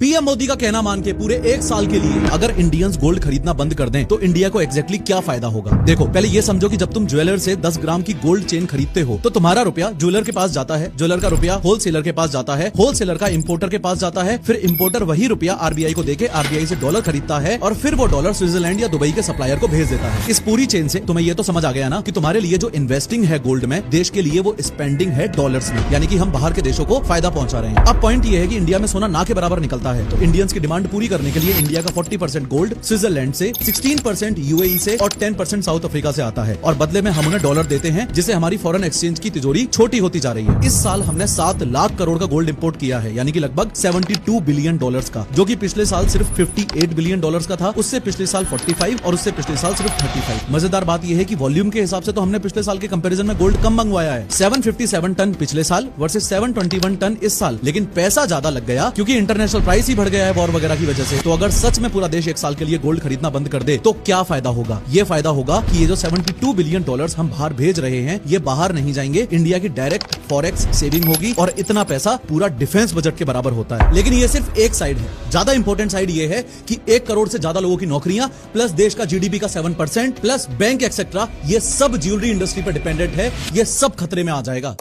PM Modi का कहना मान के पूरे एक साल के लिए अगर इंडियंस गोल्ड खरीदना बंद कर दें तो इंडिया को एग्जैक्टली क्या फायदा होगा। देखो पहले ये समझो कि जब तुम ज्वेलर से 10 ग्राम की गोल्ड चेन खरीदते हो तो तुम्हारा रुपया ज्वेलर के पास जाता है, ज्वेलर का रुपया होलसेलर के पास जाता है, होलसेलर का इंपोर्टर के पास जाता है, फिर इंपोर्टर वही रुपया आरबीआई को देके आरबीआई से डॉलर खरीदता है और फिर वो डॉलर स्विट्जरलैंड या दुबई के सप्लायर को भेज देता है। इस पूरी चेन से तुम्हें ये तो समझ आ गया ना कि तुम्हारे लिए जो इन्वेस्टिंग है गोल्ड में, देश के लिए वो स्पेंडिंग है डॉलर्स में, यानी कि हम बाहर के देशों को फायदा पहुंचा रहे हैं। अब पॉइंट ये है कि इंडिया में सोना ना के बराबर निकलता है, तो इंडियंस की डिमांड पूरी करने के लिए इंडिया का 40% गोल्ड स्विट्जरलैंड से, 16% यूएई से और 10% साउथ अफ्रीका से आता है और बदले में हम उन्हें डॉलर देते हैं, जिससे हमारी फॉरेन एक्सचेंज की तिजोरी छोटी होती जा रही है। इस साल हमने 7 लाख करोड़ का गोल्ड इंपोर्ट किया है, यानी कि लगभग 72 बिलियन डॉलर्स का, जो कि पिछले साल सिर्फ 58 बिलियन डॉलर्स का था, उससे पिछले साल 45 और उससे पिछले साल सिर्फ 35। मजेदार बात यह है कि वॉल्यूम के हिसाब से तो हमने पिछले साल के कंपैरिजन में गोल्ड कम मंगवाया है, 757 टन पिछले साल वर्सेस 721 टन इस साल, लेकिन पैसा ज्यादा लग गया क्योंकि इंटरनेशनल प्राइस ही बढ़ गया है वॉर वगैरह की वजह से। तो अगर सच में पूरा देश एक साल के लिए गोल्ड खरीदना बंद कर दे तो क्या फायदा होगा? ये फायदा होगा कि ये जो 72 बिलियन डॉलर्स हम बाहर भेज रहे हैं ये बाहर नहीं जाएंगे, इंडिया की डायरेक्ट फॉरेक्स सेविंग होगी और इतना पैसा पूरा डिफेंस बजट के बराबर होता है। लेकिन ये सिर्फ एक साइड है, ज्यादा इंपॉर्टेंट साइड ये है कि 1 करोड़ से ज्यादा लोगों की नौकरियां प्लस देश का जीडीपी का 7% प्लस बैंक एक्सेट्रा, ये सब ज्वेलरी इंडस्ट्री पर डिपेंडेंट है, ये सब खतरे में आ जाएगा।